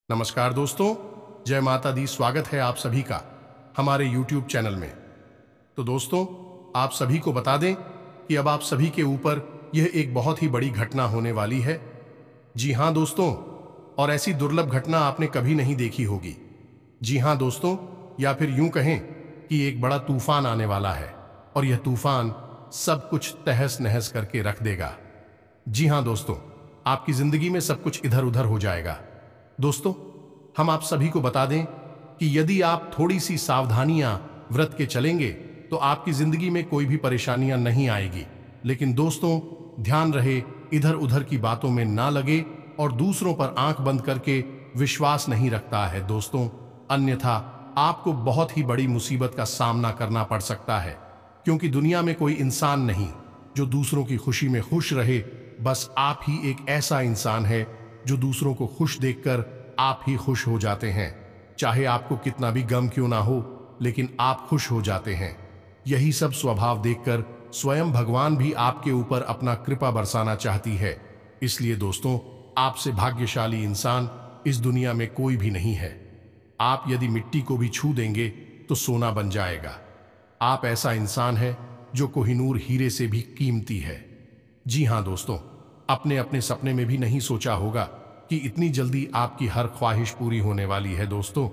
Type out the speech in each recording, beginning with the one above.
नमस्कार दोस्तों, जय माता दी। स्वागत है आप सभी का हमारे YouTube चैनल में। तो दोस्तों, आप सभी को बता दें कि अब आप सभी के ऊपर यह एक बहुत ही बड़ी घटना होने वाली है। जी हाँ दोस्तों, और ऐसी दुर्लभ घटना आपने कभी नहीं देखी होगी। जी हाँ दोस्तों, या फिर यूं कहें कि एक बड़ा तूफान आने वाला है और यह तूफान सब कुछ तहस नहस करके रख देगा। जी हाँ दोस्तों, आपकी जिंदगी में सब कुछ इधर उधर हो जाएगा। दोस्तों, हम आप सभी को बता दें कि यदि आप थोड़ी सी सावधानियां व्रत के चलेंगे तो आपकी जिंदगी में कोई भी परेशानियां नहीं आएगी। लेकिन दोस्तों, ध्यान रहे, इधर उधर की बातों में ना लगे और दूसरों पर आंख बंद करके विश्वास नहीं रखता है दोस्तों, अन्यथा आपको बहुत ही बड़ी मुसीबत का सामना करना पड़ सकता है। क्योंकि दुनिया में कोई इंसान नहीं जो दूसरों की खुशी में खुश रहे। बस आप ही एक ऐसा इंसान है जो दूसरों को खुश देखकर आप ही खुश हो जाते हैं। चाहे आपको कितना भी गम क्यों ना हो, लेकिन आप खुश हो जाते हैं। यही सब स्वभाव देखकर स्वयं भगवान भी आपके ऊपर अपना कृपा बरसाना चाहती है। इसलिए दोस्तों, आपसे भाग्यशाली इंसान इस दुनिया में कोई भी नहीं है। आप यदि मिट्टी को भी छू देंगे तो सोना बन जाएगा। आप ऐसा इंसान है जो कोहिनूर हीरे से भी कीमती है। जी हाँ दोस्तों, अपने अपने सपने में भी नहीं सोचा होगा कि इतनी जल्दी आपकी हर ख्वाहिश पूरी होने वाली है। दोस्तों,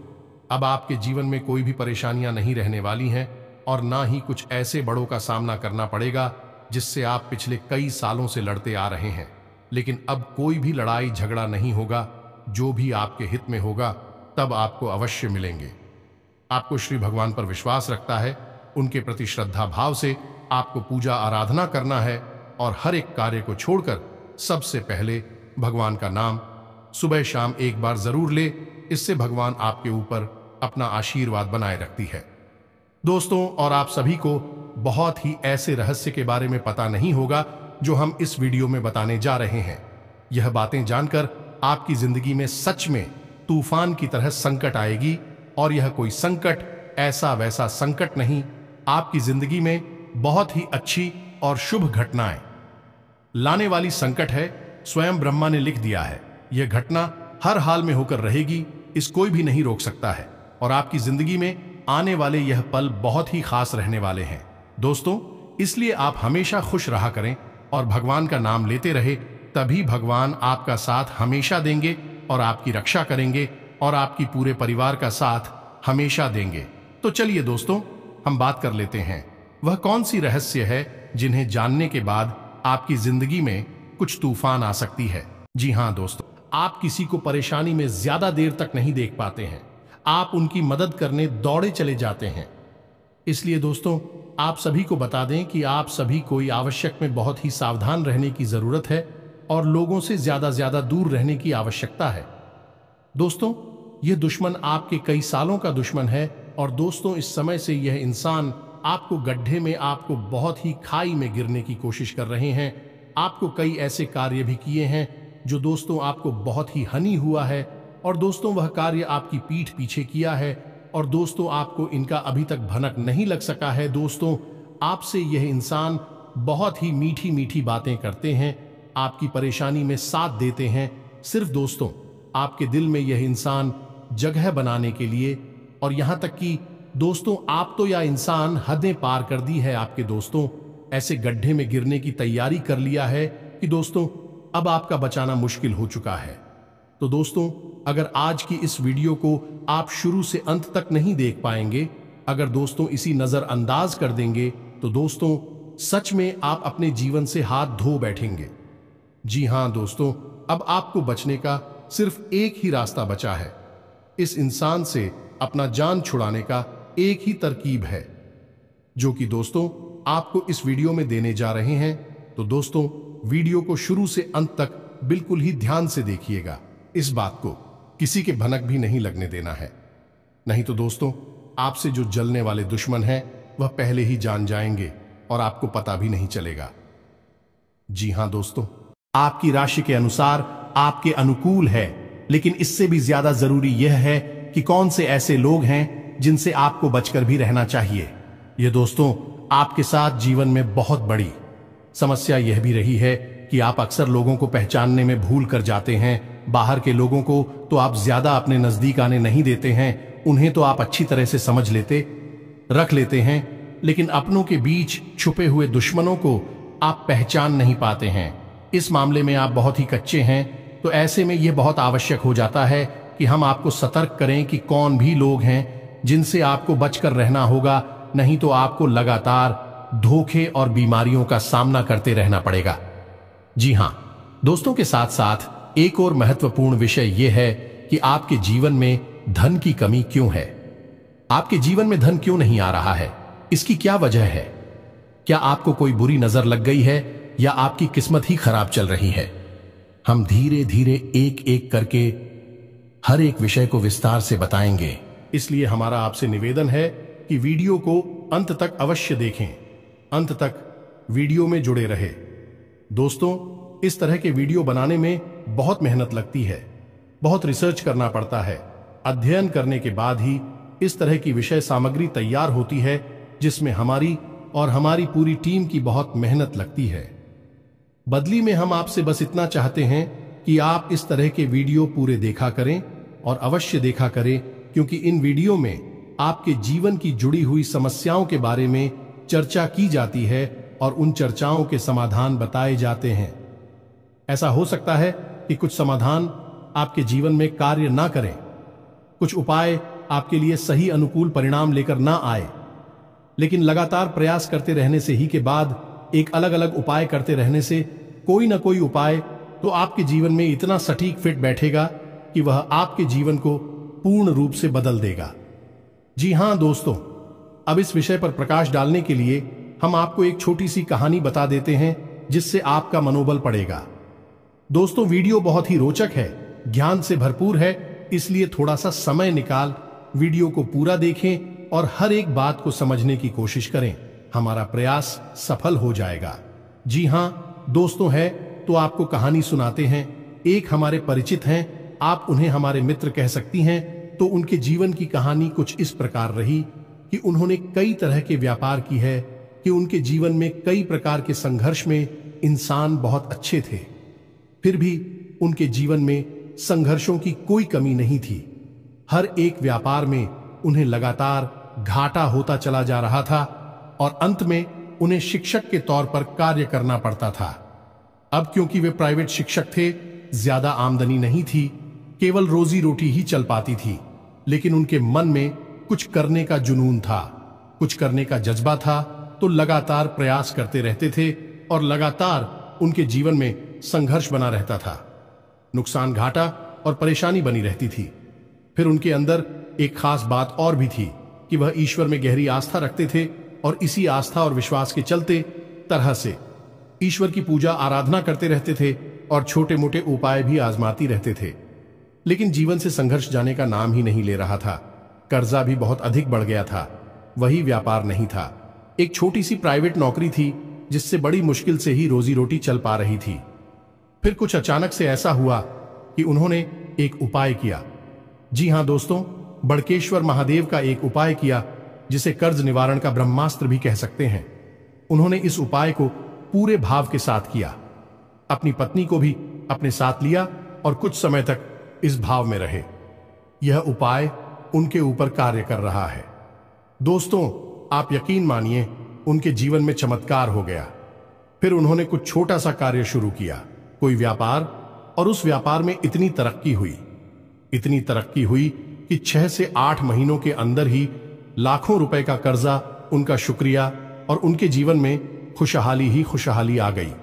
अब आपके जीवन में कोई भी परेशानियां नहीं रहने वाली हैं और ना ही कुछ ऐसे बड़ों का सामना करना पड़ेगा जिससे आप पिछले कई सालों से लड़ते आ रहे हैं। लेकिन अब कोई भी लड़ाई झगड़ा नहीं होगा। जो भी आपके हित में होगा तब आपको अवश्य मिलेंगे। आपको श्री भगवान पर विश्वास रखता है, उनके प्रति श्रद्धा भाव से आपको पूजा आराधना करना है और हर एक कार्य को छोड़कर सबसे पहले भगवान का नाम सुबह शाम एक बार जरूर ले। इससे भगवान आपके ऊपर अपना आशीर्वाद बनाए रखती है। दोस्तों, और आप सभी को बहुत ही ऐसे रहस्य के बारे में पता नहीं होगा जो हम इस वीडियो में बताने जा रहे हैं। यह बातें जानकर आपकी जिंदगी में सच में तूफान की तरह संकट आएगी, और यह कोई संकट ऐसा वैसा संकट नहीं, आपकी जिंदगी में बहुत ही अच्छी और शुभ घटनाएं लाने वाली संकट है। स्वयं ब्रह्मा ने लिख दिया है, यह घटना हर हाल में होकर रहेगी, इस कोई भी नहीं रोक सकता है। और आपकी जिंदगी में आने वाले यह पल बहुत ही खास रहने वाले हैं। दोस्तों, इसलिए आप हमेशा खुश रहा करें और भगवान का नाम लेते रहे, तभी भगवान आपका साथ हमेशा देंगे और आपकी रक्षा करेंगे और आपकी पूरे परिवार का साथ हमेशा देंगे। तो चलिए दोस्तों, हम बात कर लेते हैं, वह कौन सी रहस्य है जिन्हें जानने के बाद आपकी जिंदगी में कुछ तूफान आ सकती है। जी हाँ दोस्तों, आप किसी को परेशानी में ज्यादा देर तक नहीं देख पाते हैं, आप उनकी मदद करने दौड़े चले जाते हैं। इसलिए दोस्तों, आप सभी को बता दें कि आप सभी को आवश्यक में बहुत ही सावधान रहने की जरूरत है और लोगों से ज्यादा दूर रहने की आवश्यकता है। दोस्तों, यह दुश्मन आपके कई सालों का दुश्मन है और दोस्तों, इस समय से यह इंसान आपको गड्ढे में, आपको बहुत ही खाई में गिरने की कोशिश कर रहे हैं। आपको कई ऐसे कार्य भी किए हैं जो दोस्तों आपको बहुत ही हानि हुआ है, और दोस्तों वह कार्य आपकी पीठ पीछे किया है और दोस्तों आपको इनका अभी तक भनक नहीं लग सका है। दोस्तों, आपसे यह इंसान बहुत ही मीठी मीठी बातें करते हैं, आपकी परेशानी में साथ देते हैं, सिर्फ दोस्तों आपके दिल में यह इंसान जगह बनाने के लिए। और यहां तक कि दोस्तों, आप तो यह इंसान हदें पार कर दी है। आपके दोस्तों ऐसे गड्ढे में गिरने की तैयारी कर लिया है कि दोस्तों अब आपका बचाना मुश्किल हो चुका है। तो दोस्तों, अगर आज की इस वीडियो को आप शुरू से अंत तक नहीं देख पाएंगे, अगर दोस्तों इसी नजरअंदाज कर देंगे, तो दोस्तों सच में आप अपने जीवन से हाथ धो बैठेंगे। जी हां दोस्तों, अब आपको बचने का सिर्फ एक ही रास्ता बचा है। इस इंसान से अपना जान छुड़ाने का एक ही तरकीब है, जो कि दोस्तों आपको इस वीडियो में देने जा रहे हैं। तो दोस्तों, वीडियो को शुरू से अंत तक बिल्कुल ही ध्यान से देखिएगा। इस बात को किसी के भनक भी नहीं लगने देना है, नहीं तो दोस्तों आपसे जो जलने वाले दुश्मन हैं वह पहले ही जान जाएंगे और आपको पता भी नहीं चलेगा। जी हां दोस्तों, आपकी राशि के अनुसार आपके अनुकूल है, लेकिन इससे भी ज्यादा जरूरी यह है कि कौन से ऐसे लोग हैं जिनसे आपको बचकर भी रहना चाहिए। यह दोस्तों आपके साथ जीवन में बहुत बड़ी समस्या यह भी रही है कि आप अक्सर लोगों को पहचानने में भूल कर जाते हैं बाहर के लोगों को तो आप ज्यादा अपने नजदीक आने नहीं देते हैं, उन्हें तो आप अच्छी तरह से समझ लेते रख लेते हैं, लेकिन अपनों के बीच छुपे हुए दुश्मनों को आप पहचान नहीं पाते हैं। इस मामले में आप बहुत ही कच्चे हैं। तो ऐसे में यह बहुत आवश्यक हो जाता है कि हम आपको सतर्क करें कि कौन भी लोग हैं जिनसे आपको बचकर रहना होगा, नहीं तो आपको लगातार धोखे और बीमारियों का सामना करते रहना पड़ेगा। जी हां दोस्तों, के साथ साथ एक और महत्वपूर्ण विषय यह है कि आपके जीवन में धन की कमी क्यों है। आपके जीवन में धन क्यों नहीं आ रहा है, इसकी क्या वजह है? क्या आपको कोई बुरी नजर लग गई है या आपकी किस्मत ही खराब चल रही है? हम धीरे धीरे एक एक करके हर एक विषय को विस्तार से बताएंगे, इसलिए हमारा आपसे निवेदन है कि वीडियो को अंत तक अवश्य देखें, अंत तक वीडियो में जुड़े रहे। दोस्तों, इस तरह के वीडियो बनाने में बहुत मेहनत लगती है, बहुत रिसर्च करना पड़ता है। अध्ययन करने के बाद ही इस तरह की विषय सामग्री तैयार होती है, जिसमें हमारी और हमारी पूरी टीम की बहुत मेहनत लगती है। बदली में हम आपसे बस इतना चाहते हैं कि आप इस तरह के वीडियो पूरे देखा करें और अवश्य देखा करें, क्योंकि इन वीडियो में आपके जीवन की जुड़ी हुई समस्याओं के बारे में चर्चा की जाती है और उन चर्चाओं के समाधान बताए जाते हैं। ऐसा हो सकता है कि कुछ समाधान आपके जीवन में कार्य ना करें, कुछ उपाय आपके लिए सही अनुकूल परिणाम लेकर ना आए, लेकिन लगातार प्रयास करते रहने से ही के बाद एक अलग अलग उपाय करते रहने से कोई ना कोई उपाय तो आपके जीवन में इतना सटीक फिट बैठेगा कि वह आपके जीवन को पूर्ण रूप से बदल देगा। जी हां दोस्तों, अब इस विषय पर प्रकाश डालने के लिए हम आपको एक छोटी सी कहानी बता देते हैं, जिससे आपका मनोबल बढ़ेगा। दोस्तों, वीडियो बहुत ही रोचक है, ज्ञान से भरपूर है, इसलिए थोड़ा सा समय निकाल वीडियो को पूरा देखें और हर एक बात को समझने की कोशिश करें। हमारा प्रयास सफल हो जाएगा। जी हां दोस्तों, है तो आपको कहानी सुनाते हैं। एक हमारे परिचित हैं, आप उन्हें हमारे मित्र कह सकती हैं। तो उनके जीवन की कहानी कुछ इस प्रकार रही कि उन्होंने कई तरह के व्यापार की है, कि उनके जीवन में कई प्रकार के संघर्ष में इंसान बहुत अच्छे थे, फिर भी उनके जीवन में संघर्षों की कोई कमी नहीं थी। हर एक व्यापार में उन्हें लगातार घाटा होता चला जा रहा था और अंत में उन्हें शिक्षक के तौर पर कार्य करना पड़ता था। अब क्योंकि वे प्राइवेट शिक्षक थे, ज्यादा आमदनी नहीं थी, केवल रोजी रोटी ही चल पाती थी, लेकिन उनके मन में कुछ करने का जुनून था, कुछ करने का जज्बा था, तो लगातार प्रयास करते रहते थे और लगातार उनके जीवन में संघर्ष बना रहता था। नुकसान, घाटा और परेशानी बनी रहती थी। फिर उनके अंदर एक खास बात और भी थी कि वह ईश्वर में गहरी आस्था रखते थे और इसी आस्था और विश्वास के चलते तरह से ईश्वर की पूजा आराधना करते रहते थे और छोटे मोटे उपाय भी आजमाती रहते थे। लेकिन जीवन से संघर्ष जाने का नाम ही नहीं ले रहा था। कर्जा भी बहुत अधिक बढ़ गया था। वही व्यापार नहीं था, एक छोटी सी प्राइवेट नौकरी थी जिससे बड़ी मुश्किल से ही रोजी रोटी चल पा रही थी। फिर कुछ अचानक से ऐसा हुआ कि उन्होंने एक उपाय किया। जी हां दोस्तों, बड़केश्वर महादेव का एक उपाय किया, जिसे कर्ज निवारण का ब्रह्मास्त्र भी कह सकते हैं। उन्होंने इस उपाय को पूरे भाव के साथ किया, अपनी पत्नी को भी अपने साथ लिया और कुछ समय तक इस भाव में रहे। यह उपाय उनके ऊपर कार्य कर रहा है। दोस्तों, आप यकीन मानिए, उनके जीवन में चमत्कार हो गया। फिर उन्होंने कुछ छोटा सा कार्य शुरू किया, कोई व्यापार, और उस व्यापार में इतनी तरक्की हुई कि 6 से 8 महीनों के अंदर ही लाखों रुपए का कर्जा, उनका शुक्रिया और उनके जीवन में खुशहाली ही खुशहाली आ गई।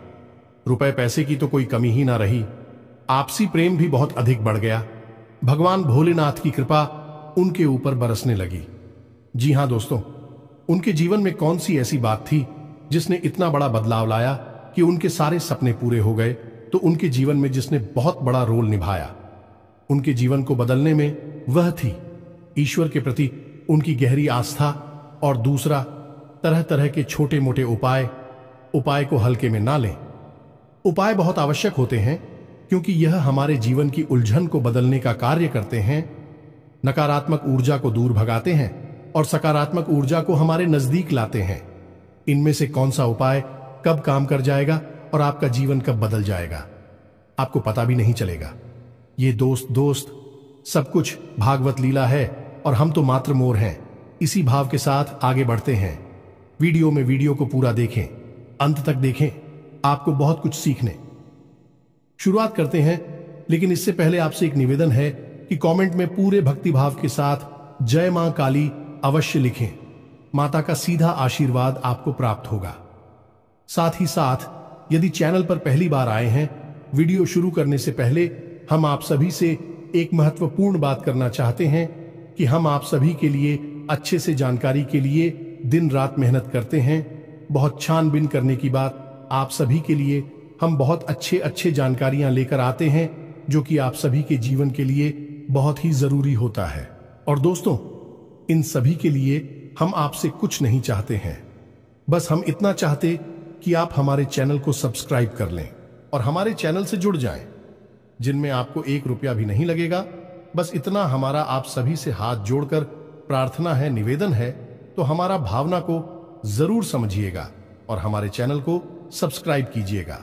रुपए पैसे की तो कोई कमी ही ना रही। आपसी प्रेम भी बहुत अधिक बढ़ गया। भगवान भोलेनाथ की कृपा उनके ऊपर बरसने लगी। जी हां दोस्तों, उनके जीवन में कौन सी ऐसी बात थी जिसने इतना बड़ा बदलाव लाया कि उनके सारे सपने पूरे हो गए? तो उनके जीवन में जिसने बहुत बड़ा रोल निभाया उनके जीवन को बदलने में, वह थी ईश्वर के प्रति उनकी गहरी आस्था, और दूसरा तरह तरह के छोटे मोटे उपाय को हल्के में ना लें। उपाय बहुत आवश्यक होते हैं, क्योंकि यह हमारे जीवन की उलझन को बदलने का कार्य करते हैं, नकारात्मक ऊर्जा को दूर भगाते हैं और सकारात्मक ऊर्जा को हमारे नजदीक लाते हैं। इनमें से कौन सा उपाय कब काम कर जाएगा और आपका जीवन कब बदल जाएगा, आपको पता भी नहीं चलेगा। ये दोस्त दोस्त सब कुछ भागवत लीला है और हम तो मात्र मोर हैं। इसी भाव के साथ आगे बढ़ते हैं। वीडियो को पूरा देखें, अंत तक देखें, आपको बहुत कुछ सीखने। शुरुआत करते हैं, लेकिन इससे पहले आपसे एक निवेदन है कि कमेंट में पूरे भक्ति भाव के साथ जय मां काली अवश्य लिखें। माता का सीधा आशीर्वाद आपको प्राप्त होगा। साथ ही साथ यदि चैनल पर पहली बार आए हैं, वीडियो शुरू करने से पहले हम आप सभी से एक महत्वपूर्ण बात करना चाहते हैं कि हम आप सभी के लिए अच्छे से जानकारी के लिए दिन रात मेहनत करते हैं। बहुत छानबीन करने की बात, आप सभी के लिए हम बहुत अच्छे जानकारियां लेकर आते हैं जो कि आप सभी के जीवन के लिए बहुत ही जरूरी होता है। और दोस्तों, इन सभी के लिए हम आपसे कुछ नहीं चाहते हैं, बस हम इतना चाहते कि आप हमारे चैनल को सब्सक्राइब कर लें और हमारे चैनल से जुड़ जाएं, जिनमें आपको 1 रुपया भी नहीं लगेगा। बस इतना हमारा आप सभी से हाथ जोड़कर प्रार्थना है, निवेदन है। तो हमारा भावना को जरूर समझिएगा और हमारे चैनल को सब्सक्राइब कीजिएगा।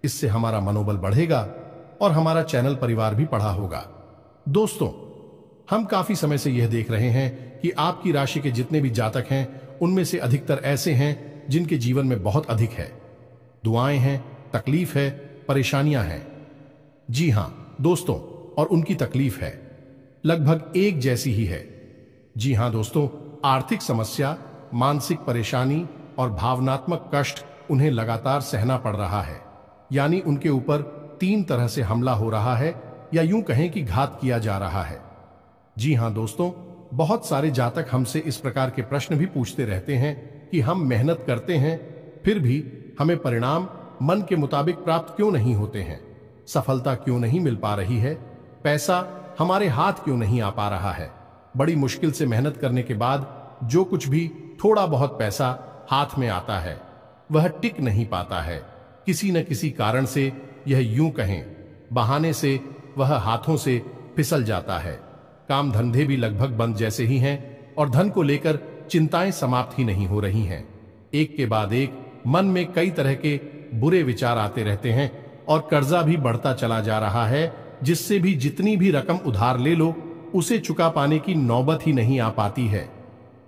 इससे हमारा मनोबल बढ़ेगा और हमारा चैनल परिवार भी बढ़ा होगा। दोस्तों, हम काफी समय से यह देख रहे हैं कि आपकी राशि के जितने भी जातक हैं, उनमें से अधिकतर ऐसे हैं जिनके जीवन में बहुत अधिक है, दुआएं हैं, तकलीफ है, परेशानियां हैं। जी हां दोस्तों, और उनकी तकलीफ है लगभग एक जैसी ही है। जी हां दोस्तों, आर्थिक समस्या, मानसिक परेशानी और भावनात्मक कष्ट उन्हें लगातार सहना पड़ रहा है। यानी उनके ऊपर 3 तरह से हमला हो रहा है, या यूं कहें कि घात किया जा रहा है। जी हां दोस्तों, बहुत सारे जातक हमसे इस प्रकार के प्रश्न भी पूछते रहते हैं कि हम मेहनत करते हैं, फिर भी हमें परिणाम मन के मुताबिक प्राप्त क्यों नहीं होते हैं, सफलता क्यों नहीं मिल पा रही है, पैसा हमारे हाथ क्यों नहीं आ पा रहा है। बड़ी मुश्किल से मेहनत करने के बाद जो कुछ भी थोड़ा बहुत पैसा हाथ में आता है, वह टिक नहीं पाता है। किसी न किसी कारण से, यह यूं कहें बहाने से, वह हाथों से फिसल जाता है। काम धंधे भी लगभग बंद जैसे ही हैं और धन को लेकर चिंताएं समाप्त ही नहीं हो रही हैं। एक के बाद एक मन में कई तरह के बुरे विचार आते रहते हैं और कर्जा भी बढ़ता चला जा रहा है, जिससे भी जितनी भी रकम उधार ले लो, उसे चुका पाने की नौबत ही नहीं आ पाती है।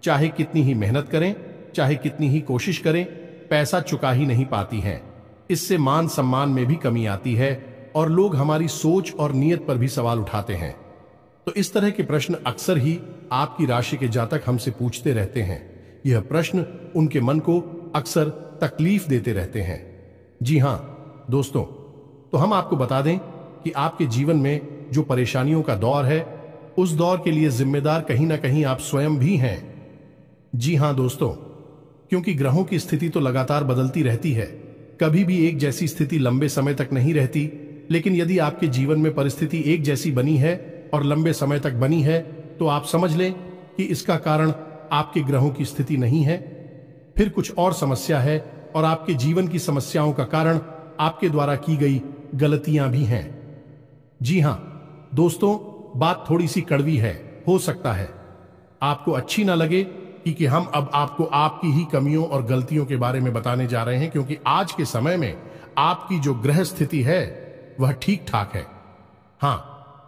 चाहे कितनी ही मेहनत करें, चाहे कितनी ही कोशिश करें, पैसा चुका ही नहीं पाती हैं। इससे मान सम्मान में भी कमी आती है और लोग हमारी सोच और नीयत पर भी सवाल उठाते हैं। तो इस तरह के प्रश्न अक्सर ही आपकी राशि के जातक हमसे पूछते रहते हैं। यह प्रश्न उनके मन को अक्सर तकलीफ देते रहते हैं। जी हां दोस्तों, तो हम आपको बता दें कि आपके जीवन में जो परेशानियों का दौर है, उस दौर के लिए जिम्मेदार कहीं ना कहीं आप स्वयं भी हैं। जी हां दोस्तों, क्योंकि ग्रहों की स्थिति तो लगातार बदलती रहती है, कभी भी एक जैसी स्थिति लंबे समय तक नहीं रहती। लेकिन यदि आपके जीवन में परिस्थिति एक जैसी बनी है और लंबे समय तक बनी है, तो आप समझ लें कि इसका कारण आपके ग्रहों की स्थिति नहीं है, फिर कुछ और समस्या है। और आपके जीवन की समस्याओं का कारण आपके द्वारा की गई गलतियां भी हैं। जी हां दोस्तों, बात थोड़ी सी कड़वी है, हो सकता है आपको अच्छी ना लगे कि हम अब आपको आपकी ही कमियों और गलतियों के बारे में बताने जा रहे हैं, क्योंकि आज के समय में आपकी जो ग्रह स्थिति है वह ठीक ठाक है। हां,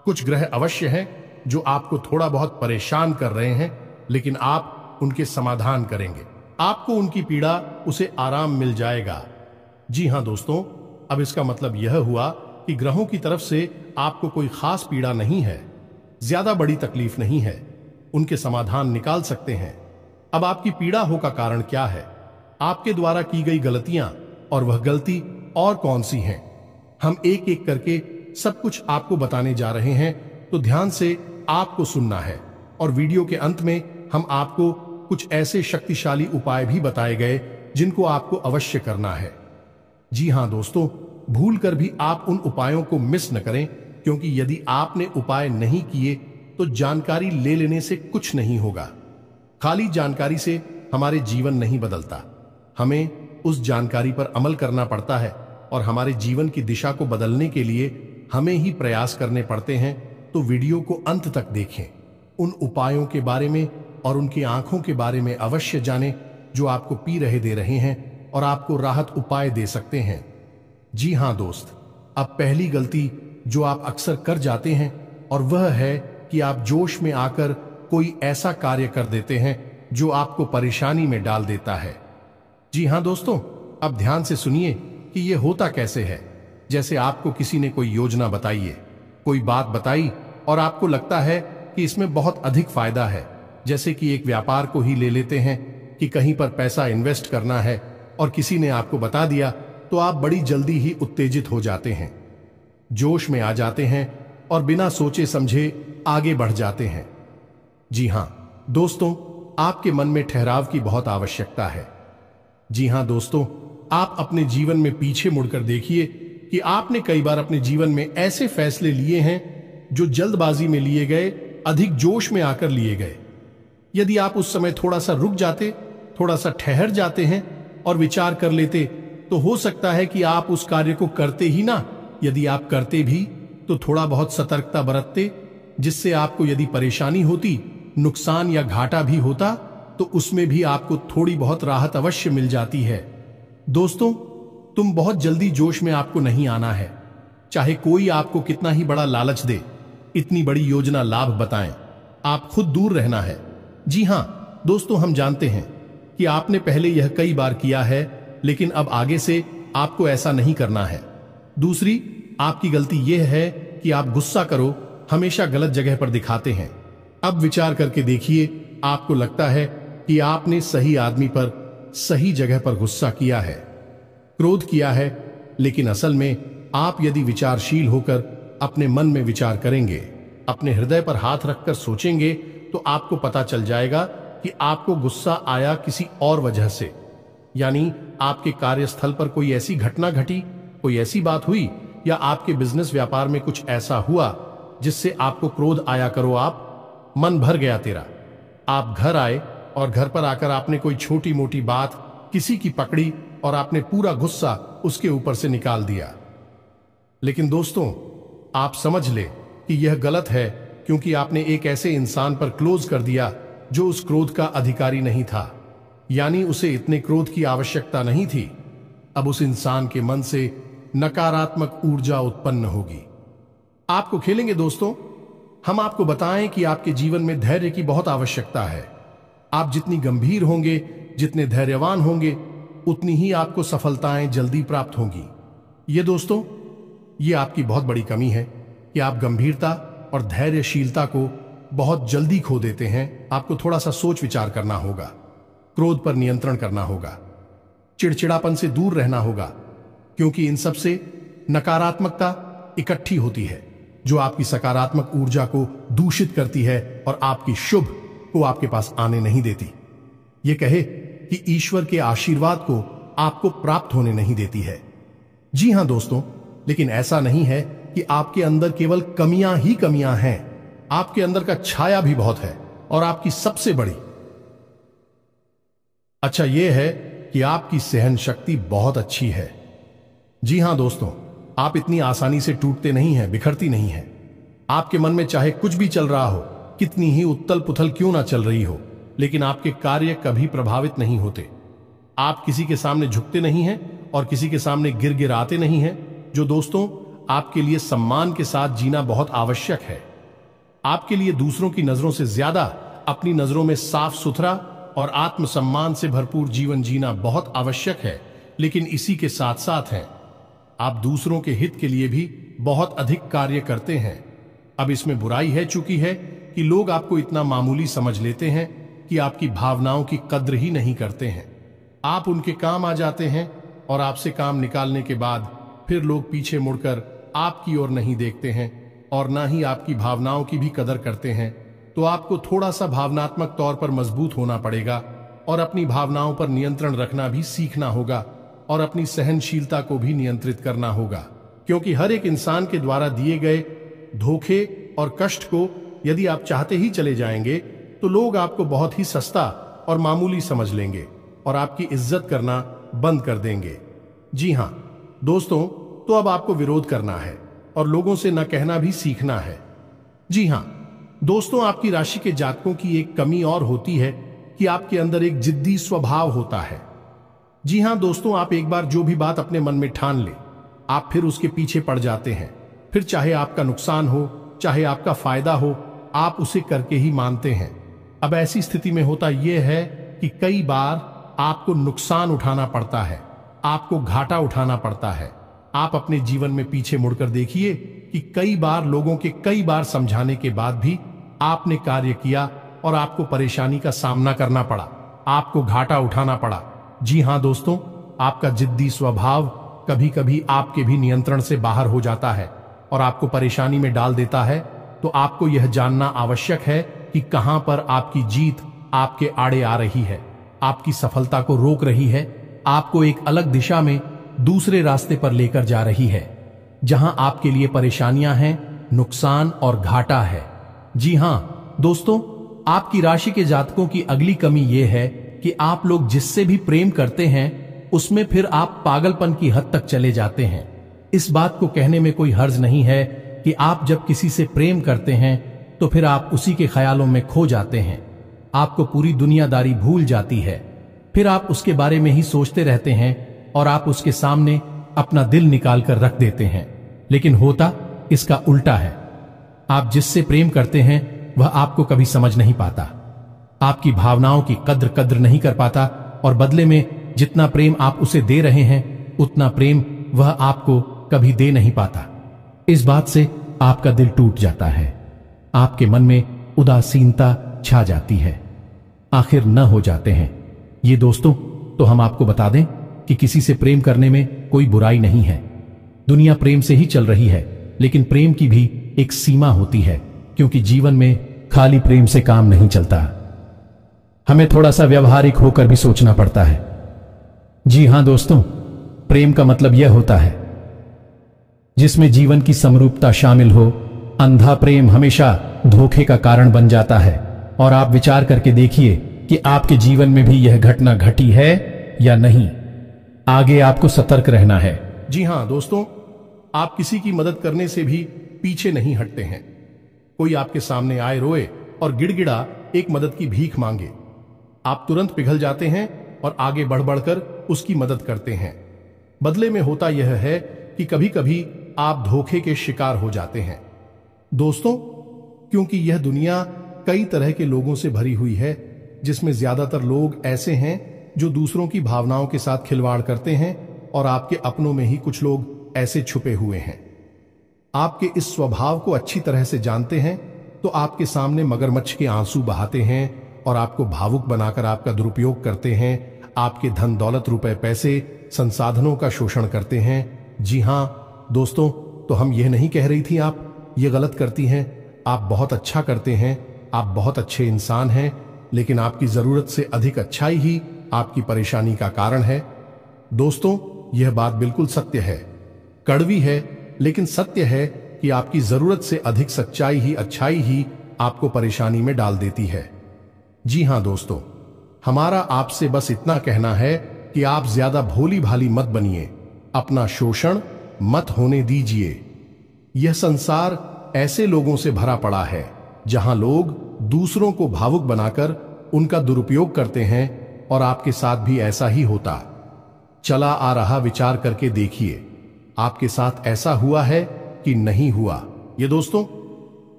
कुछ ग्रह अवश्य हैं जो आपको थोड़ा बहुत परेशान कर रहे हैं, लेकिन आप उनके समाधान करेंगे, आपको उनकी पीड़ा, उसे आराम मिल जाएगा। जी हां दोस्तों, अब इसका मतलब यह हुआ कि ग्रहों की तरफ से आपको कोई खास पीड़ा नहीं है, ज्यादा बड़ी तकलीफ नहीं है, उनके समाधान निकाल सकते हैं। अब आपकी पीड़ा हो का कारण क्या है, आपके द्वारा की गई गलतियां, और वह गलती और कौन सी हैं, हम एक एक करके सब कुछ आपको बताने जा रहे हैं। तो ध्यान से आपको सुनना है और वीडियो के अंत में हम आपको कुछ ऐसे शक्तिशाली उपाय भी बताए गए जिनको आपको अवश्य करना है। जी हां दोस्तों, भूल कर भी आप उन उपायों को मिस न करें, क्योंकि यदि आपने उपाय नहीं किए तो जानकारी ले लेने से कुछ नहीं होगा। खाली जानकारी से हमारे जीवन नहीं बदलता, हमें उस जानकारी पर अमल करना पड़ता है और हमारे जीवन की दिशा को बदलने के लिए हमें ही प्रयास करने पड़ते हैं। तो वीडियो को अंत तक देखें, उन उपायों के बारे में और उनकी आंखों के बारे में अवश्य जानें जो आपको पी रहे दे रहे हैं और आपको राहत उपाय दे सकते हैं। जी हां दोस्त, अब पहली गलती जो आप अक्सर कर जाते हैं, और वह है कि आप जोश में आकर कोई ऐसा कार्य कर देते हैं जो आपको परेशानी में डाल देता है। जी हां दोस्तों, अब ध्यान से सुनिए कि यह होता कैसे है। जैसे आपको किसी ने कोई योजना बताई है, कोई बात बताई, और आपको लगता है कि इसमें बहुत अधिक फायदा है। जैसे कि एक व्यापार को ही ले लेते हैं कि कहीं पर पैसा इन्वेस्ट करना है, और किसी ने आपको बता दिया, तो आप बड़ी जल्दी ही उत्तेजित हो जाते हैं, जोश में आ जाते हैं और बिना सोचे समझे आगे बढ़ जाते हैं। जी हां दोस्तों, आपके मन में ठहराव की बहुत आवश्यकता है। जी हां दोस्तों, आप अपने जीवन में पीछे मुड़कर देखिए कि आपने कई बार अपने जीवन में ऐसे फैसले लिए हैं जो जल्दबाजी में लिए गए, अधिक जोश में आकर लिए गए। यदि आप उस समय थोड़ा सा रुक जाते, थोड़ा सा ठहर जाते हैं और विचार कर लेते, तो हो सकता है कि आप उस कार्य को करते ही ना, यदि आप करते भी तो थोड़ा बहुत सतर्कता बरतते, जिससे आपको यदि परेशानी होती, नुकसान या घाटा भी होता, तो उसमें भी आपको थोड़ी बहुत राहत अवश्य मिल जाती है। दोस्तों, तुम बहुत जल्दी जोश में आपको नहीं आना है। चाहे कोई आपको कितना ही बड़ा लालच दे, इतनी बड़ी योजना लाभ बताएं, आप खुद दूर रहना है। जी हां दोस्तों, हम जानते हैं कि आपने पहले यह कई बार किया है, लेकिन अब आगे से आपको ऐसा नहीं करना है। दूसरी आपकी गलती यह है कि आप गुस्सा करो हमेशा गलत जगह पर दिखाते हैं। अब विचार करके देखिए, आपको लगता है कि आपने सही आदमी पर सही जगह पर गुस्सा किया है, क्रोध किया है, लेकिन असल में आप यदि विचारशील होकर अपने मन में विचार करेंगे, अपने हृदय पर हाथ रखकर सोचेंगे, तो आपको पता चल जाएगा कि आपको गुस्सा आया किसी और वजह से। यानी आपके कार्यस्थल पर कोई ऐसी घटना घटी, कोई ऐसी बात हुई, या आपके बिजनेस व्यापार में कुछ ऐसा हुआ जिससे आपको क्रोध आया करो। आप मन भर गया तेरा। आप घर आए और घर पर आकर आपने कोई छोटी मोटी बात किसी की पकड़ी और आपने पूरा गुस्सा उसके ऊपर से निकाल दिया। लेकिन दोस्तों, आप समझ ले कि यह गलत है, क्योंकि आपने एक ऐसे इंसान पर क्लोज कर दिया जो उस क्रोध का अधिकारी नहीं था। यानी उसे इतने क्रोध की आवश्यकता नहीं थी। अब उस इंसान के मन से नकारात्मक ऊर्जा उत्पन्न होगी। आपको खेलेंगे दोस्तों। हम आपको बताएं कि आपके जीवन में धैर्य की बहुत आवश्यकता है। आप जितनी गंभीर होंगे, जितने धैर्यवान होंगे, उतनी ही आपको सफलताएं जल्दी प्राप्त होंगी। ये दोस्तों, ये आपकी बहुत बड़ी कमी है कि आप गंभीरता और धैर्यशीलता को बहुत जल्दी खो देते हैं। आपको थोड़ा सा सोच विचार करना होगा, क्रोध पर नियंत्रण करना होगा, चिड़चिड़ापन से दूर रहना होगा, क्योंकि इन सब से नकारात्मकता इकट्ठी होती है, जो आपकी सकारात्मक ऊर्जा को दूषित करती है और आपकी शुभ को आपके पास आने नहीं देती। ये कहे कि ईश्वर के आशीर्वाद को आपको प्राप्त होने नहीं देती है। जी हां दोस्तों, लेकिन ऐसा नहीं है कि आपके अंदर केवल कमियां ही कमियां हैं। आपके अंदर का छाया भी बहुत है, और आपकी सबसे बड़ी अच्छा यह है कि आपकी सहन शक्ति बहुत अच्छी है। जी हां दोस्तों, आप इतनी आसानी से टूटते नहीं हैं, बिखरती नहीं हैं। आपके मन में चाहे कुछ भी चल रहा हो, कितनी ही उथल पुथल क्यों ना चल रही हो, लेकिन आपके कार्य कभी प्रभावित नहीं होते। आप किसी के सामने झुकते नहीं हैं और किसी के सामने गिड़गिड़ाते नहीं हैं, जो दोस्तों आपके लिए सम्मान के साथ जीना बहुत आवश्यक है। आपके लिए दूसरों की नजरों से ज्यादा अपनी नजरों में साफ सुथरा और आत्मसम्मान से भरपूर जीवन जीना बहुत आवश्यक है। लेकिन इसी के साथ साथ है, आप दूसरों के हित के लिए भी बहुत अधिक कार्य करते हैं। अब इसमें बुराई है चूंकि है कि लोग आपको इतना मामूली समझ लेते हैं कि आपकी भावनाओं की कद्र ही नहीं करते हैं। आप उनके काम आ जाते हैं और आपसे काम निकालने के बाद फिर लोग पीछे मुड़कर आपकी ओर नहीं देखते हैं और ना ही आपकी भावनाओं की भी कदर करते हैं। तो आपको थोड़ा सा भावनात्मक तौर पर मजबूत होना पड़ेगा और अपनी भावनाओं पर नियंत्रण रखना भी सीखना होगा और अपनी सहनशीलता को भी नियंत्रित करना होगा, क्योंकि हर एक इंसान के द्वारा दिए गए धोखे और कष्ट को यदि आप चाहते ही चले जाएंगे तो लोग आपको बहुत ही सस्ता और मामूली समझ लेंगे और आपकी इज्जत करना बंद कर देंगे। जी हां दोस्तों, तो अब आपको विरोध करना है और लोगों से न कहना भी सीखना है। जी हां दोस्तों, आपकी राशि के जातकों की एक कमी और होती है कि आपके अंदर एक जिद्दी स्वभाव होता है। जी हां दोस्तों, आप एक बार जो भी बात अपने मन में ठान ले, आप फिर उसके पीछे पड़ जाते हैं, फिर चाहे आपका नुकसान हो चाहे आपका फायदा हो, आप उसे करके ही मानते हैं। अब ऐसी स्थिति में होता यह है कि कई बार आपको नुकसान उठाना पड़ता है, आपको घाटा उठाना पड़ता है। आप अपने जीवन में पीछे मुड़कर देखिए कि कई बार लोगों के कई बार समझाने के बाद भी आपने कार्य किया और आपको परेशानी का सामना करना पड़ा, आपको घाटा उठाना पड़ा। जी हां दोस्तों, आपका जिद्दी स्वभाव कभी कभी आपके भी नियंत्रण से बाहर हो जाता है और आपको परेशानी में डाल देता है। तो आपको यह जानना आवश्यक है कि कहां पर आपकी जीत आपके आड़े आ रही है, आपकी सफलता को रोक रही है, आपको एक अलग दिशा में दूसरे रास्ते पर लेकर जा रही है, जहां आपके लिए परेशानियां हैं, नुकसान और घाटा है। जी हां दोस्तों, आपकी राशि के जातकों की अगली कमी यह है कि आप लोग जिससे भी प्रेम करते हैं उसमें फिर आप पागलपन की हद तक चले जाते हैं। इस बात को कहने में कोई हर्ज नहीं है कि आप जब किसी से प्रेम करते हैं तो फिर आप उसी के ख्यालों में खो जाते हैं, आपको पूरी दुनियादारी भूल जाती है, फिर आप उसके बारे में ही सोचते रहते हैं और आप उसके सामने अपना दिल निकाल कर रख देते हैं। लेकिन होता इसका उल्टा है। आप जिससे प्रेम करते हैं वह आपको कभी समझ नहीं पाता, आपकी भावनाओं की कद्र नहीं कर पाता और बदले में जितना प्रेम आप उसे दे रहे हैं उतना प्रेम वह आपको कभी दे नहीं पाता। इस बात से आपका दिल टूट जाता है, आपके मन में उदासीनता छा जाती है, आखिर न हो जाते हैं। ये दोस्तों, तो हम आपको बता दें कि किसी से प्रेम करने में कोई बुराई नहीं है। दुनिया प्रेम से ही चल रही है, लेकिन प्रेम की भी एक सीमा होती है, क्योंकि जीवन में खाली प्रेम से काम नहीं चलता, हमें थोड़ा सा व्यवहारिक होकर भी सोचना पड़ता है। जी हां दोस्तों, प्रेम का मतलब यह होता है जिसमें जीवन की समरूपता शामिल हो। अंधा प्रेम हमेशा धोखे का कारण बन जाता है और आप विचार करके देखिए कि आपके जीवन में भी यह घटना घटी है या नहीं। आगे आपको सतर्क रहना है। जी हां दोस्तों, आप किसी की मदद करने से भी पीछे नहीं हटते हैं। कोई आपके सामने आए रोए और गिड़गिड़ा एक मदद की भीख मांगे, आप तुरंत पिघल जाते हैं और आगे बढ़ बढ़कर उसकी मदद करते हैं। बदले में होता यह है कि कभी कभी आप धोखे के शिकार हो जाते हैं। दोस्तों, क्योंकि यह दुनिया कई तरह के लोगों से भरी हुई है, जिसमें ज्यादातर लोग ऐसे हैं जो दूसरों की भावनाओं के साथ खिलवाड़ करते हैं और आपके अपनों में ही कुछ लोग ऐसे छुपे हुए हैं। आपके इस स्वभाव को अच्छी तरह से जानते हैं तो आपके सामने मगरमच्छ के आंसू बहाते हैं और आपको भावुक बनाकर आपका दुरुपयोग करते हैं, आपके धन दौलत रुपए पैसे संसाधनों का शोषण करते हैं। जी हां दोस्तों, तो हम यह नहीं कह रही थी आप ये गलत करती हैं, आप बहुत अच्छा करते हैं, आप बहुत अच्छे इंसान हैं, लेकिन आपकी जरूरत से अधिक अच्छाई ही आपकी परेशानी का कारण है। दोस्तों, यह बात बिल्कुल सत्य है, कड़वी है लेकिन सत्य है कि आपकी जरूरत से अधिक सच्चाई ही अच्छाई ही आपको परेशानी में डाल देती है। जी हां दोस्तों, हमारा आपसे बस इतना कहना है कि आप ज्यादा भोली भाली मत बनिए, अपना शोषण मत होने दीजिए। यह संसार ऐसे लोगों से भरा पड़ा है जहां लोग दूसरों को भावुक बनाकर उनका दुरुपयोग करते हैं और आपके साथ भी ऐसा ही होता चला आ रहा। विचार करके देखिए, आपके साथ ऐसा हुआ है कि नहीं हुआ? ये दोस्तों,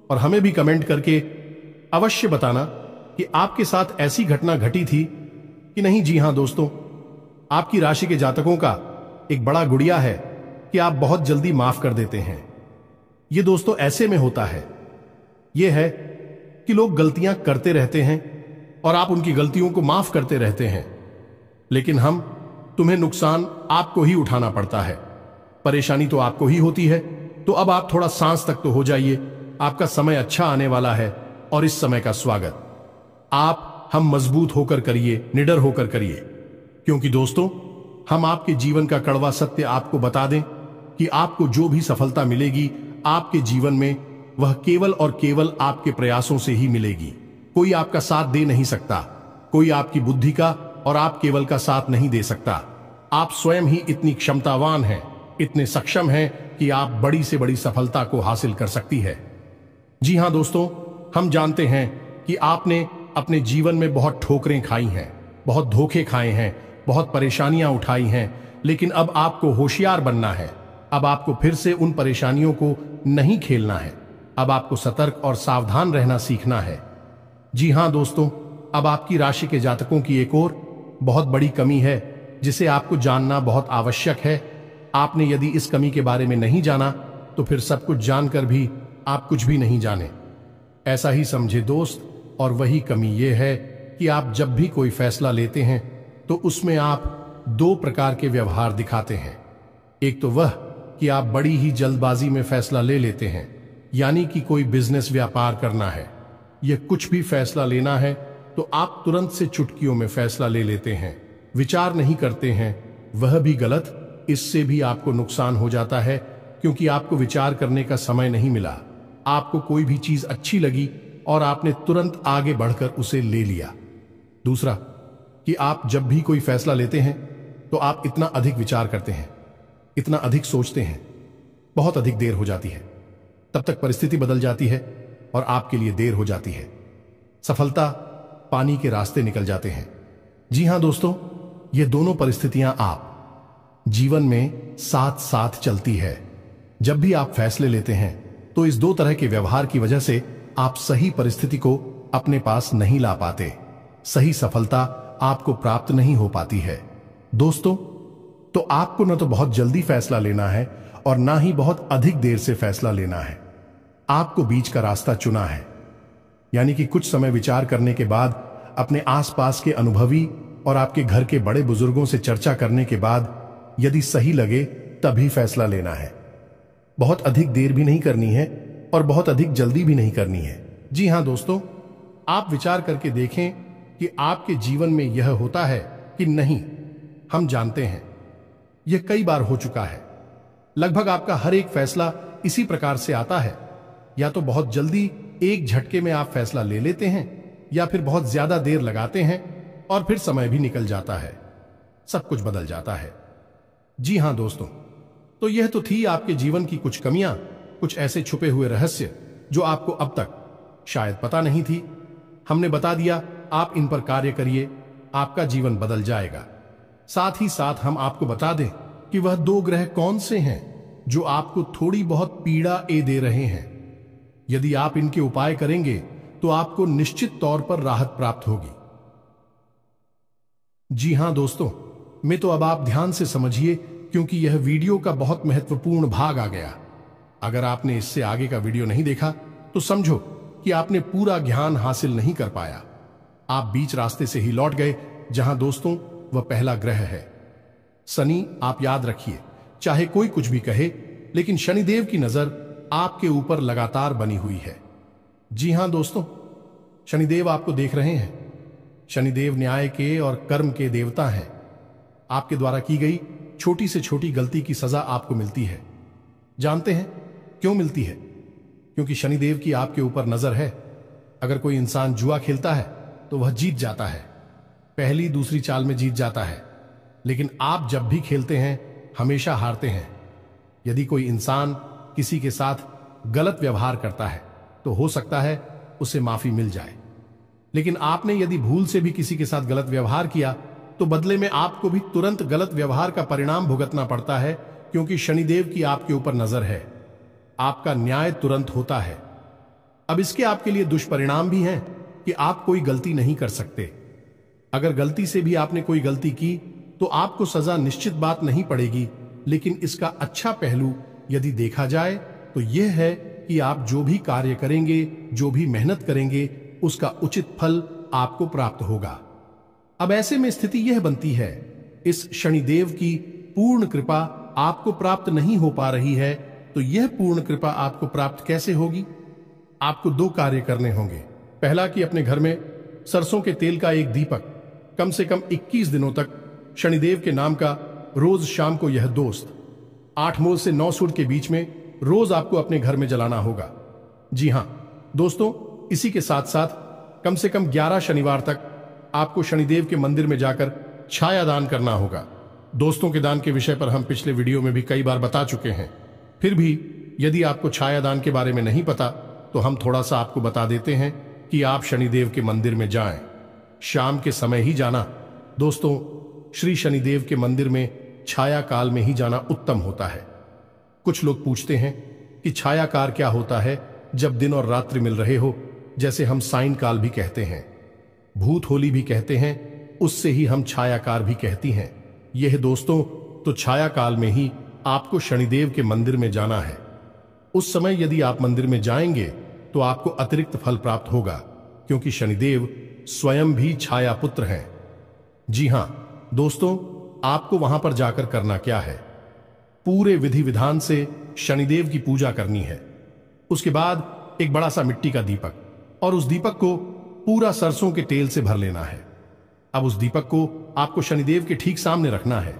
और हमें भी कमेंट करके अवश्य बताना कि आपके साथ ऐसी घटना घटी थी कि नहीं। जी हां दोस्तों, आपकी राशि के जातकों का एक बड़ा गुड़िया है कि आप बहुत जल्दी माफ कर देते हैं। ये दोस्तों ऐसे में होता है, यह है कि लोग गलतियां करते रहते हैं और आप उनकी गलतियों को माफ करते रहते हैं, लेकिन तुम्हें नुकसान आपको ही उठाना पड़ता है, परेशानी तो आपको ही होती है। तो अब आप थोड़ा सांस तक तो हो जाइए, आपका समय अच्छा आने वाला है और इस समय का स्वागत हम मजबूत होकर करिए, निडर होकर करिए, क्योंकि दोस्तों हम आपके जीवन का कड़वा सत्य आपको बता दें कि आपको जो भी सफलता मिलेगी आपके जीवन में वह केवल और केवल आपके प्रयासों से ही मिलेगी। कोई आपका साथ दे नहीं सकता, कोई आपकी बुद्धि का और आप केवल का साथ नहीं दे सकता। आप स्वयं ही इतनी क्षमतावान हैं, इतने सक्षम हैं कि आप बड़ी से बड़ी सफलता को हासिल कर सकती है। जी हां दोस्तों, हम जानते हैं कि आपने अपने जीवन में बहुत ठोकरें खाई हैं, बहुत धोखे खाए हैं, बहुत परेशानियां उठाई हैं, लेकिन अब आपको होशियार बनना है। अब आपको फिर से उन परेशानियों को नहीं खेलना है। अब आपको सतर्क और सावधान रहना सीखना है। जी हां दोस्तों, अब आपकी राशि के जातकों की एक और बहुत बड़ी कमी है जिसे आपको जानना बहुत आवश्यक है। आपने यदि इस कमी के बारे में नहीं जाना तो फिर सब कुछ जानकर भी आप कुछ भी नहीं जाने, ऐसा ही समझे दोस्त। और वही कमी यह है कि आप जब भी कोई फैसला लेते हैं तो उसमें आप दो प्रकार के व्यवहार दिखाते हैं। एक तो वह कि आप बड़ी ही जल्दबाजी में फैसला ले लेते हैं, यानी कि कोई बिजनेस व्यापार करना है या कुछ भी फैसला लेना है तो आप तुरंत से चुटकियों में फैसला ले लेते हैं, विचार नहीं करते हैं। वह भी गलत। इससे भी आपको नुकसान हो जाता है क्योंकि आपको विचार करने का समय नहीं मिला। आपको कोई भी चीज अच्छी लगी और आपने तुरंत आगे बढ़कर उसे ले लिया। दूसरा कि आप जब भी कोई फैसला लेते हैं तो आप इतना अधिक विचार करते हैं, इतना अधिक सोचते हैं, बहुत अधिक देर हो जाती है। तब तक परिस्थिति बदल जाती है और आपके लिए देर हो जाती है। सफलता पानी के रास्ते निकल जाते हैं। जी हां दोस्तों, ये दोनों परिस्थितियां आप जीवन में साथ साथ चलती है। जब भी आप फैसले लेते हैं तो इस दो तरह के व्यवहार की वजह से आप सही परिस्थिति को अपने पास नहीं ला पाते, सही सफलता आपको प्राप्त नहीं हो पाती है। दोस्तों, तो आपको न तो बहुत जल्दी फैसला लेना है और ना ही बहुत अधिक देर से फैसला लेना है। आपको बीच का रास्ता चुना है, यानी कि कुछ समय विचार करने के बाद अपने आसपास के अनुभवी और आपके घर के बड़े बुजुर्गों से चर्चा करने के बाद यदि सही लगे तभी फैसला लेना है। बहुत अधिक देर भी नहीं करनी है और बहुत अधिक जल्दी भी नहीं करनी है। जी हां दोस्तों, आप विचार करके देखें कि आपके जीवन में यह होता है कि नहीं। हम जानते हैं यह कई बार हो चुका है। लगभग आपका हर एक फैसला इसी प्रकार से आता है, या तो बहुत जल्दी एक झटके में आप फैसला ले लेते हैं या फिर बहुत ज्यादा देर लगाते हैं और फिर समय भी निकल जाता है, सब कुछ बदल जाता है। जी हां दोस्तों, तो यह तो थी आपके जीवन की कुछ कमियां, कुछ ऐसे छुपे हुए रहस्य जो आपको अब तक शायद पता नहीं थी। हमने बता दिया, आप इन पर कार्य करिए, आपका जीवन बदल जाएगा। साथ ही साथ हम आपको बता दें कि वह दो ग्रह कौन से हैं जो आपको थोड़ी बहुत पीड़ा दे रहे हैं। यदि आप इनके उपाय करेंगे तो आपको निश्चित तौर पर राहत प्राप्त होगी। जी हां दोस्तों, मैं तो अब आप ध्यान से समझिए क्योंकि यह वीडियो का बहुत महत्वपूर्ण भाग आ गया। अगर आपने इससे आगे का वीडियो नहीं देखा तो समझो कि आपने पूरा ज्ञान हासिल नहीं कर पाया। आप बीच रास्ते से ही लौट गए। जहां दोस्तों वह पहला ग्रह है शनि। आप याद रखिए, चाहे कोई कुछ भी कहे, लेकिन शनिदेव की नजर आपके ऊपर लगातार बनी हुई है। जी हां दोस्तों, शनिदेव आपको देख रहे हैं। शनिदेव न्याय के और कर्म के देवता हैं। आपके द्वारा की गई छोटी से छोटी गलती की सजा आपको मिलती है। जानते हैं क्यों मिलती है? क्योंकि शनिदेव की आपके ऊपर नजर है। अगर कोई इंसान जुआ खेलता है तो वह जीत जाता है, पहली दूसरी चाल में जीत जाता है, लेकिन आप जब भी खेलते हैं हमेशा हारते हैं। यदि कोई इंसान किसी के साथ गलत व्यवहार करता है तो हो सकता है उसे माफी मिल जाए, लेकिन आपने यदि भूल से भी किसी के साथ गलत व्यवहार किया तो बदले में आपको भी तुरंत गलत व्यवहार का परिणाम भुगतना पड़ता है, क्योंकि शनिदेव की आपके ऊपर नजर है। आपका न्याय तुरंत होता है। अब इसके आपके लिए दुष्परिणाम भी हैं कि आप कोई गलती नहीं कर सकते। अगर गलती से भी आपने कोई गलती की तो आपको सजा निश्चित बात नहीं पड़ेगी, लेकिन इसका अच्छा पहलू यदि देखा जाए तो यह है कि आप जो भी कार्य करेंगे, जो भी मेहनत करेंगे, उसका उचित फल आपको प्राप्त होगा। अब ऐसे में स्थिति यह बनती है, इस शनिदेव की पूर्ण कृपा आपको प्राप्त नहीं हो पा रही है, तो यह पूर्ण कृपा आपको प्राप्त कैसे होगी? आपको दो कार्य करने होंगे। पहला कि अपने घर में सरसों के तेल का एक दीपक कम से कम 21 दिनों तक शनिदेव के नाम का रोज शाम को यह दोस्त 8 मूल से 9 सूर्य के बीच में रोज आपको अपने घर में जलाना होगा। जी हां दोस्तों, इसी के साथ साथ कम से कम 11 शनिवार तक आपको शनिदेव के मंदिर में जाकर छाया दान करना होगा। दोस्तों के दान के विषय पर हम पिछले वीडियो में भी कई बार बता चुके हैं। फिर भी यदि आपको छाया दान के बारे में नहीं पता तो हम थोड़ा सा आपको बता देते हैं कि आप शनिदेव के मंदिर में जाएं। शाम के समय ही जाना। दोस्तों, श्री शनिदेव के मंदिर में छाया काल में ही जाना उत्तम होता है। कुछ लोग पूछते हैं कि छायाकार क्या होता है जब दिन और रात्रि मिल रहे हो, जैसे हम साइन काल भी कहते हैं, भूत होली भी कहते हैं, उससे ही हम छायाकार भी कहती हैं। यह दोस्तों, तो छाया काल में ही आपको शनिदेव के मंदिर में जाना है। उस समय यदि आप मंदिर में जाएंगे तो आपको अतिरिक्त फल प्राप्त होगा, क्योंकि शनिदेव स्वयं भी छाया पुत्र हैं। जी हां दोस्तों, आपको वहां पर जाकर करना क्या है, पूरे विधि विधान से शनिदेव की पूजा करनी है। उसके बाद एक बड़ा सा मिट्टी का दीपक, और उस दीपक को पूरा सरसों के तेल से भर लेना है। अब उस दीपक को आपको शनिदेव के ठीक सामने रखना है।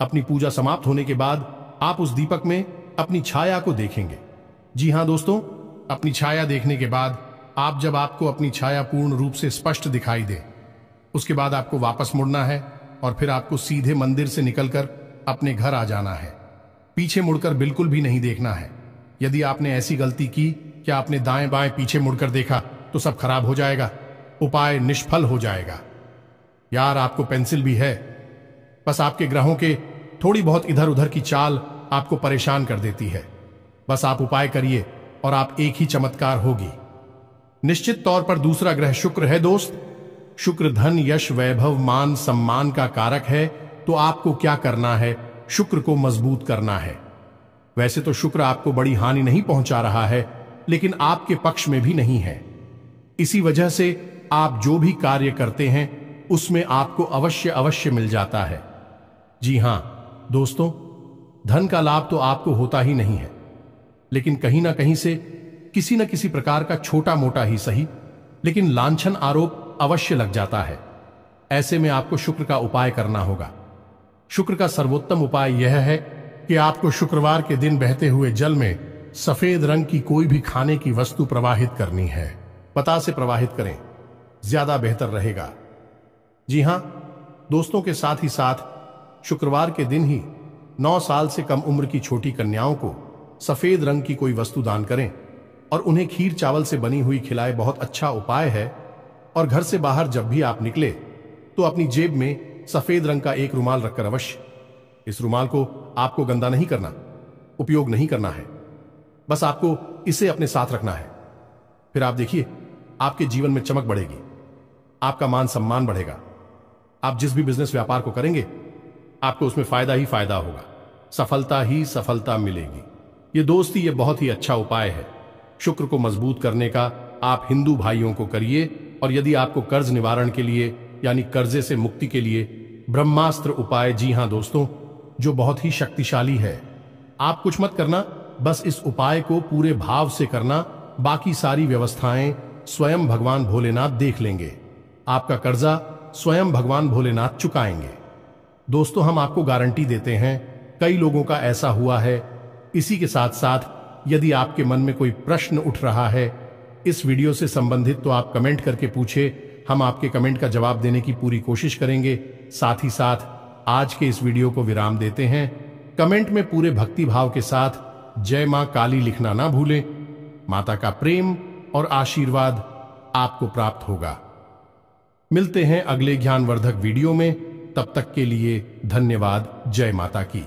अपनी पूजा समाप्त होने के बाद आप उस दीपक में अपनी छाया को देखेंगे। जी हां दोस्तों, अपनी छाया देखने के बाद जब आपको अपनी छाया पूर्ण रूप से स्पष्ट दिखाई दे, उसके बाद आपको वापस मुड़ना है और फिर आपको सीधे मंदिर से निकलकर अपने घर आ जाना है। पीछे मुड़कर बिल्कुल भी नहीं देखना है। यदि आपने ऐसी गलती की कि आपने दाएं बाएं पीछे मुड़कर देखा तो सब खराब हो जाएगा, उपाय निष्फल हो जाएगा। यार, आपको पेंसिल भी है, बस आपके ग्रहों के थोड़ी बहुत इधर उधर की चाल आपको परेशान कर देती है। बस आप उपाय करिए और आप एक ही चमत्कार होगी। निश्चित तौर पर दूसरा ग्रह शुक्र है दोस्त। शुक्र धन, यश, वैभव, मान, सम्मान का कारक है। तो आपको क्या करना है, शुक्र को मजबूत करना है। वैसे तो शुक्र आपको बड़ी हानि नहीं पहुंचा रहा है, लेकिन आपके पक्ष में भी नहीं है। इसी वजह से आप जो भी कार्य करते हैं उसमें आपको अवश्य मिल जाता है। जी हां दोस्तों, धन का लाभ तो आपको होता ही नहीं है, लेकिन कहीं ना कहीं से किसी न किसी प्रकार का छोटा मोटा ही सही, लेकिन लांछन आरोप अवश्य लग जाता है। ऐसे में आपको शुक्र का उपाय करना होगा। शुक्र का सर्वोत्तम उपाय यह है कि आपको शुक्रवार के दिन बहते हुए जल में सफेद रंग की कोई भी खाने की वस्तु प्रवाहित करनी है। पता से प्रवाहित करें, ज्यादा बेहतर रहेगा। जी हां दोस्तों, के साथ ही साथ शुक्रवार के दिन ही 9 साल से कम उम्र की छोटी कन्याओं को सफेद रंग की कोई वस्तु दान करें और उन्हें खीर चावल से बनी हुई खिलाए। बहुत अच्छा उपाय है। और घर से बाहर जब भी आप निकले तो अपनी जेब में सफेद रंग का एक रुमाल रखकर अवश्य, इस रुमाल को आपको गंदा नहीं करना, उपयोग नहीं करना है, बस आपको इसे अपने साथ रखना है। फिर आप देखिए, आपके जीवन में चमक बढ़ेगी, आपका मान सम्मान बढ़ेगा। आप जिस भी बिजनेस व्यापार को करेंगे आपको उसमें फायदा ही फायदा होगा, सफलता ही सफलता मिलेगी। ये दोस्ती, ये बहुत ही अच्छा उपाय है शुक्र को मजबूत करने का। आप हिंदू भाइयों को करिए। और यदि आपको कर्ज निवारण के लिए यानी कर्जे से मुक्ति के लिए ब्रह्मास्त्र उपाय, जी हां दोस्तों, जो बहुत ही शक्तिशाली है। आप कुछ मत करना, बस इस उपाय को पूरे भाव से करना। बाकी सारी व्यवस्थाएं स्वयं भगवान भोलेनाथ देख लेंगे। आपका कर्जा स्वयं भगवान भोलेनाथ चुकाएंगे। दोस्तों, हम आपको गारंटी देते हैं, कई लोगों का ऐसा हुआ है। इसी के साथ साथ यदि आपके मन में कोई प्रश्न उठ रहा है इस वीडियो से संबंधित, तो आप कमेंट करके पूछे। हम आपके कमेंट का जवाब देने की पूरी कोशिश करेंगे। साथ ही साथ आज के इस वीडियो को विराम देते हैं। कमेंट में पूरे भक्ति भाव के साथ जय मां काली लिखना ना भूलें। माता का प्रेम और आशीर्वाद आपको प्राप्त होगा। मिलते हैं अगले ज्ञानवर्धक वीडियो में। तब तक के लिए धन्यवाद। जय माता की।